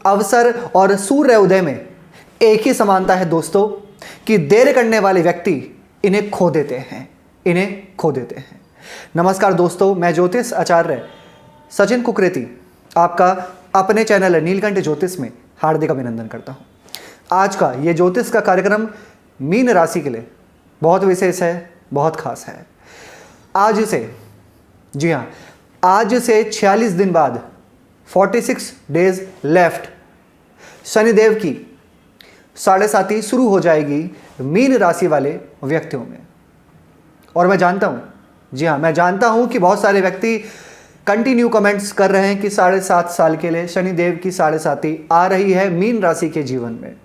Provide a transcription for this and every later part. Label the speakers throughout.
Speaker 1: अवसर और सूर्य उदय में एक ही समानता है दोस्तों, कि देर करने वाले व्यक्ति इन्हें खो देते हैं। नमस्कार दोस्तों, मैं ज्योतिष आचार्य सचिन कुकरेती आपका अपने चैनल नीलकंठ ज्योतिष में हार्दिक अभिनंदन करता हूं। आज का ये ज्योतिष का कार्यक्रम मीन राशि के लिए बहुत विशेष है, बहुत खास है। आज से 46 दिन बाद 46 डेज लेफ्ट शनिदेव की 7.5 शुरू हो जाएगी मीन राशि वाले व्यक्तियों में। और मैं जानता हूं कि बहुत सारे व्यक्ति कंटिन्यू कमेंट्स कर रहे हैं कि 7.5 साल के लिए शनिदेव की 7.5 आ रही है मीन राशि के जीवन में।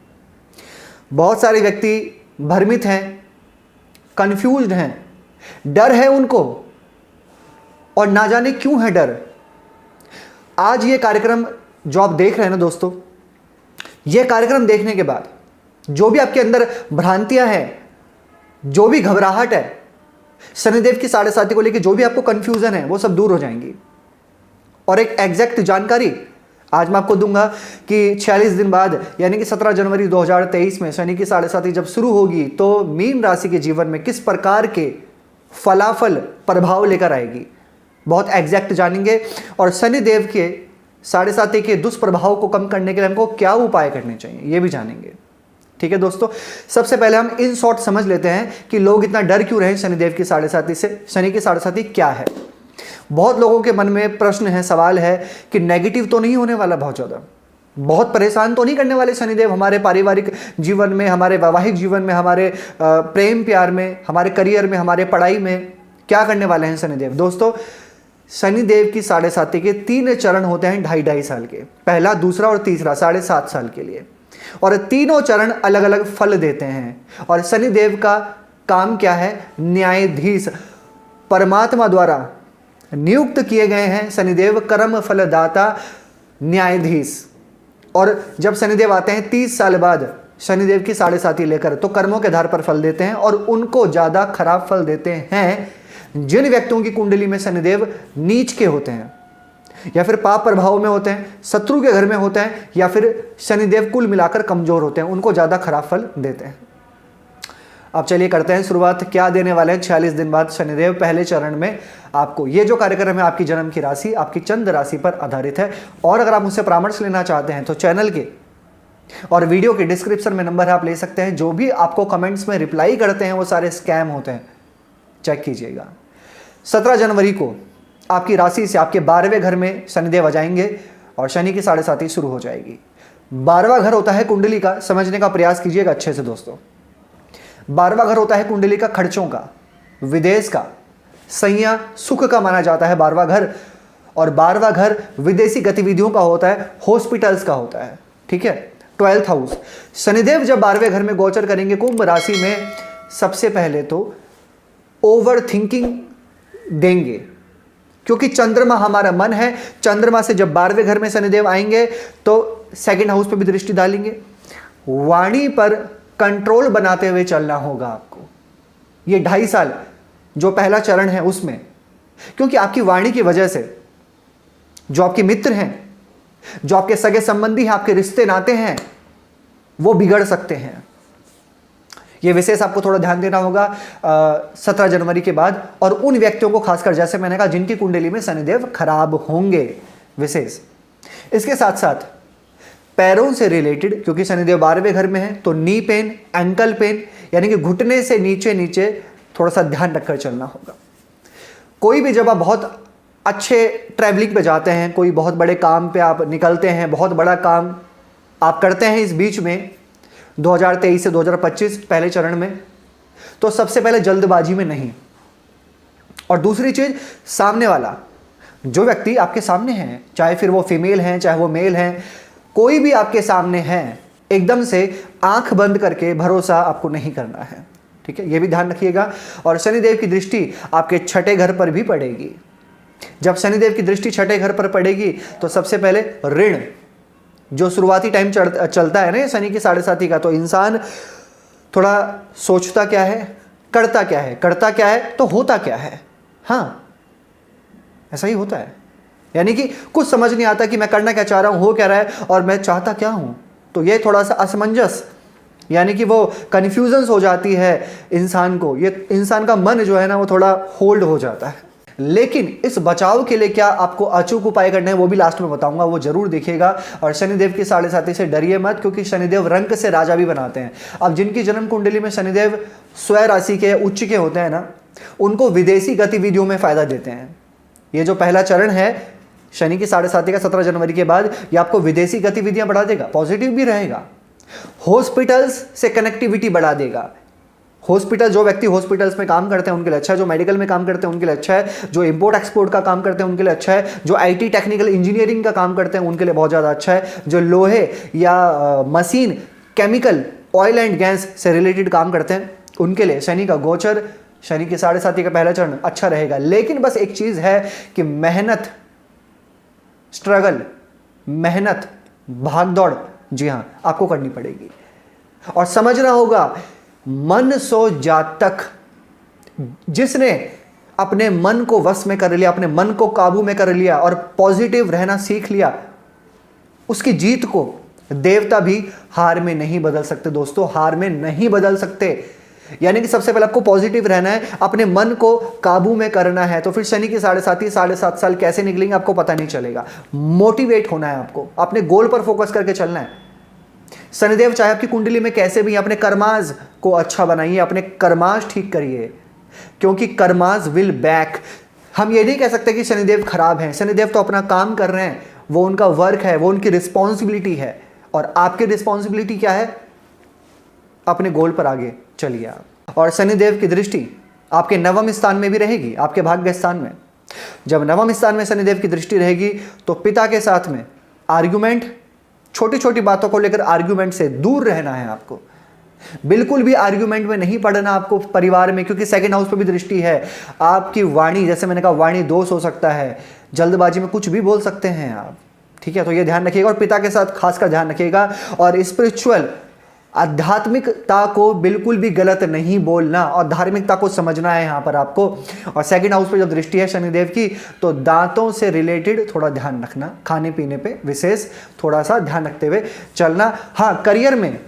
Speaker 1: बहुत सारे व्यक्ति भ्रमित हैं, कंफ्यूज्ड हैं, डर है उनको, और ना जाने क्यों है डर। आज ये कार्यक्रम जो आप देख रहे हैं ना दोस्तों, ये कार्यक्रम देखने के बाद जो भी आपके अंदर भ्रांतियां हैं, जो भी घबराहट है, शनिदेव की 7.5 को लेकर जो भी आपको कंफ्यूजन है, वो सब दूर हो जाएंगी। और एक एग्जैक्ट जानकारी आज मैं आपको दूंगा कि 46 दिन बाद यानी कि 17 जनवरी 2023 में शनि की 7.5 जब शुरू होगी तो मीन राशि के जीवन में किस प्रकार के फलाफल प्रभाव लेकर आएगी, बहुत एग्जैक्ट जानेंगे। और शनिदेव के 7.5 के दुष्प्रभाव को कम करने के लिए हमको क्या उपाय करने चाहिए, ये भी जानेंगे। ठीक है दोस्तों, सबसे पहले हम इन शॉर्ट समझ लेते हैं कि लोग इतना डर क्यों रहे शनिदेव की 7.5 से। शनि की 7.5 क्या है? बहुत लोगों के मन में प्रश्न है, सवाल है कि नेगेटिव तो नहीं होने वाला, बहुत ज़्यादा बहुत परेशान तो नहीं करने वाले शनिदेव हमारे पारिवारिक जीवन में, हमारे वैवाहिक जीवन में, हमारे प्रेम प्यार में, हमारे करियर में, हमारे पढ़ाई में क्या करने वाले हैं शनिदेव? दोस्तों, शनिदेव की 7.5 के 3 चरण होते हैं 2.5 साल के, पहला, दूसरा और तीसरा, 7.5 साल के लिए। और तीनों चरण अलग अलग फल देते हैं। और शनिदेव का काम क्या है? न्यायाधीश, परमात्मा द्वारा नियुक्त किए गए हैं शनिदेव, कर्म फलदाता, न्यायाधीश। और जब शनिदेव आते हैं 30 साल बाद शनिदेव की 7.5 लेकर, तो कर्मों के आधार पर फल देते हैं और उनको ज़्यादा खराब फल देते हैं जिन व्यक्तियों की कुंडली में शनिदेव नीच के होते हैं, या फिर पाप प्रभाव में होते हैं, शत्रु के घर में होते हैं, या फिर शनिदेव कुल मिलाकर कमजोर होते हैं, उनको ज़्यादा खराब फल देते हैं। अब चलिए करते हैं शुरुआत, क्या देने वाले हैं 46 दिन बाद शनिदेव पहले चरण में आपको। ये जो कार्यक्रम है आपकी जन्म की राशि, आपकी चंद्र राशि पर आधारित है। और अगर आप मुझसे परामर्श लेना चाहते हैं तो चैनल के और वीडियो के डिस्क्रिप्शन में नंबर आप ले सकते हैं। जो भी आपको कमेंट्स में रिप्लाई करते हैं वो सारे स्कैम होते हैं, चेक कीजिएगा। 17 जनवरी को आपकी राशि से आपके 12वें घर में शनिदेव आ जाएंगे और शनि की 7.5 शुरू हो जाएगी। 12वां घर होता है कुंडली का, समझने का प्रयास कीजिएगा अच्छे से दोस्तों। 12वां घर होता है कुंडली का खर्चों का, विदेश का, संयम सुख का माना जाता है 12वां घर। और 12वां घर विदेशी गतिविधियों का होता है, हॉस्पिटल्स का होता है। ठीक है, 12th हाउस। शनिदेव जब 12वें घर में गोचर करेंगे कुंभ राशि में, सबसे पहले तो ओवर थिंकिंग देंगे, क्योंकि चंद्रमा हमारा मन है। चंद्रमा से जब 12वें घर में शनिदेव आएंगे तो 2nd हाउस पर भी दृष्टि डालेंगे। वाणी पर कंट्रोल बनाते हुए चलना होगा आपको ये 2.5 साल जो पहला चरण है उसमें, क्योंकि आपकी वाणी की वजह से जो आपके मित्र हैं, जो आपके सगे संबंधी हैं, आपके रिश्ते नाते हैं, वो बिगड़ सकते हैं। ये विशेष आपको थोड़ा ध्यान देना होगा 17 जनवरी के बाद। और उन व्यक्तियों को खासकर, जैसे मैंने कहा, जिनकी कुंडली में शनिदेव खराब होंगे, विशेष। इसके साथ साथ पैरों से रिलेटेड, क्योंकि शनिदेव 12वें घर में है, तो नी पेन, एंकल पेन, यानी कि घुटने से नीचे नीचे थोड़ा सा ध्यान रखकर चलना होगा। कोई भी जब आप बहुत अच्छे ट्रैवलिंग पे जाते हैं, कोई बहुत बड़े काम पे आप निकलते हैं, बहुत बड़ा काम आप करते हैं इस बीच में 2023 से 2025 पहले चरण में, तो सबसे पहले जल्दबाजी में नहीं। और दूसरी चीज, सामने वाला जो व्यक्ति आपके सामने है, चाहे फिर वो फीमेल हैं चाहे वो मेल हैं, कोई भी आपके सामने है, एकदम से आंख बंद करके भरोसा आपको नहीं करना है। ठीक है, ये भी ध्यान रखिएगा। और शनिदेव की दृष्टि आपके 6ठे घर पर भी पड़ेगी। जब शनिदेव की दृष्टि 6ठे घर पर पड़ेगी तो सबसे पहले ऋण, जो शुरुआती टाइम चलता है ना शनि की 7.5 का, तो इंसान थोड़ा सोचता क्या है, करता क्या है, करता क्या है तो होता क्या है। हाँ, ऐसा ही होता है। यानी कि कुछ समझ नहीं आता कि मैं करना क्या चाह रहा हूँ, हो क्या रहा है और मैं चाहता क्या हूँ। तो ये थोड़ा सा असमंजस, यानी कि वो कन्फ्यूजन्स हो जाती है इंसान को, ये इंसान का मन जो है ना वो थोड़ा होल्ड हो जाता है। लेकिन इस बचाव के लिए क्या आपको अचूक उपाय करने हैं वो भी लास्ट में बताऊंगा, वो जरूर देखिएगा। और शनिदेव की 7.5 से डरिए मत, क्योंकि शनिदेव रंक से राजा भी बनाते हैं। अब जिनकी जन्म कुंडली में शनिदेव स्वय राशि के उच्च के होते हैं ना, उनको विदेशी गतिविधियों में फायदा देते हैं। ये जो पहला चरण है शनि की 7.5 का 17 जनवरी के बाद, ये आपको विदेशी गतिविधियां बढ़ा देगा, पॉजिटिव भी रहेगा। हॉस्पिटल्स से कनेक्टिविटी बढ़ा देगा। हॉस्पिटल, जो व्यक्ति हॉस्पिटल्स में काम करते हैं उनके लिए अच्छा है, जो मेडिकल में काम करते हैं उनके लिए अच्छा है, जो इंपोर्ट एक्सपोर्ट का काम करते हैं उनके लिए अच्छा है, जो आईटी टेक्निकल इंजीनियरिंग का काम करते हैं उनके लिए बहुत ज़्यादा अच्छा है, जो लोहे या machine, chemical, oil and gas से रिलेटेड काम करते हैं उनके लिए शनि का गोचर, शनि की 7.5 का पहला चरण अच्छा रहेगा। लेकिन बस एक चीज़ है कि मेहनत, स्ट्रगल, मेहनत, भागदौड़, जी हाँ, आपको करनी पड़ेगी। और समझना होगा, मन सो जातक, जिसने अपने मन को वश में कर लिया, अपने मन को काबू में कर लिया और पॉजिटिव रहना सीख लिया, उसकी जीत को देवता भी हार में नहीं बदल सकते दोस्तों, हार में नहीं बदल सकते। यानी कि सबसे पहले आपको पॉजिटिव रहना है, अपने मन को काबू में करना है। तो फिर शनि की 7.5 साल कैसे निकलेंगे आपको पता नहीं चलेगा। मोटिवेट होना है आपको, अपने गोल पर फोकस करके चलना है। शनिदेव चाहे आपकी कुंडली में कैसे भी, अपने कर्माज को अच्छा बनाइए, अपने कर्माज ठीक करिए, क्योंकि कर्माज विल बैक। हम ये नहीं कह सकते कि शनिदेव खराब हैं, शनिदेव तो अपना काम कर रहे हैं, वो उनका वर्क है, वो उनकी रिस्पॉन्सिबिलिटी है। और आपकी रिस्पॉन्सिबिलिटी क्या है? अपने गोल पर आगे चलिए आप। और शनिदेव की दृष्टि आपके नवम स्थान में भी रहेगी, आपके भाग्य स्थान में। जब नवम स्थान में शनिदेव की दृष्टि रहेगी तो पिता के साथ में आर्ग्यूमेंट, छोटी छोटी बातों को लेकर आर्ग्यूमेंट से दूर रहना है आपको। बिल्कुल भी आर्ग्यूमेंट में नहीं पड़ना आपको परिवार में, क्योंकि सेकंड हाउस पर भी दृष्टि है। आपकी वाणी, जैसे मैंने कहा, वाणी दोष हो सकता है, जल्दबाजी में कुछ भी बोल सकते हैं आप, ठीक है। तो ये ध्यान रखिएगा और पिता के साथ खासकर ध्यान रखिएगा। और स्पिरिचुअल, आध्यात्मिकता को बिल्कुल भी गलत नहीं बोलना और धार्मिकता को समझना है यहाँ पर आपको। और सेकंड हाउस पे जब दृष्टि है शनिदेव की, तो दांतों से रिलेटेड थोड़ा ध्यान रखना, खाने पीने पे विशेष थोड़ा सा ध्यान रखते हुए चलना। हाँ, करियर में,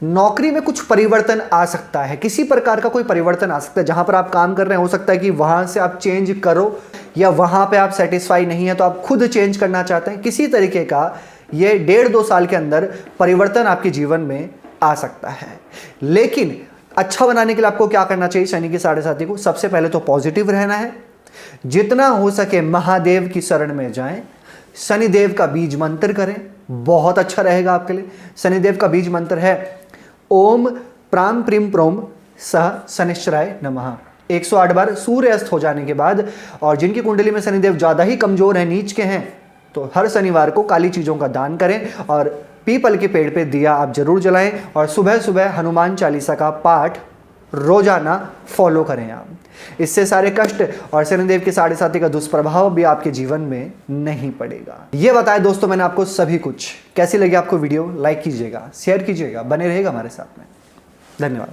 Speaker 1: नौकरी में कुछ परिवर्तन आ सकता है, किसी प्रकार का कोई परिवर्तन आ सकता है। जहां पर आप काम कर रहे हैं हो सकता है कि वहां से आप चेंज करो, या वहां पे आप सेटिस्फाई नहीं है तो आप खुद चेंज करना चाहते हैं। किसी तरीके का ये 1.5-2 साल के अंदर परिवर्तन आपके जीवन में आ सकता है। लेकिन अच्छा बनाने के लिए आपको क्या करना चाहिए शनि की 7.5 को? सबसे पहले तो पॉजिटिव रहना है, जितना हो सके महादेव की शरण में जाएं, शनिदेव का बीज मंत्र करें, बहुत अच्छा रहेगा आपके लिए। शनिदेव का बीज मंत्र है ओम प्राम प्रीम प्रोम सह शनिश्चराय नमः। 108 बार सूर्य अस्त हो जाने के बाद। और जिनकी कुंडली में शनिदेव ज़्यादा ही कमज़ोर हैं, नीच के हैं, तो हर शनिवार को काली चीज़ों का दान करें और पीपल के पेड़ पे दिया आप जरूर जलाएं। और सुबह सुबह हनुमान चालीसा का पाठ रोजाना फॉलो करें आप। इससे सारे कष्ट और शनिदेव के 7.5 का दुष्प्रभाव भी आपके जीवन में नहीं पड़ेगा। ये बताया दोस्तों मैंने आपको सभी कुछ। कैसी लगी आपको वीडियो? लाइक कीजिएगा, शेयर कीजिएगा, बने रहेगा हमारे साथ में। धन्यवाद।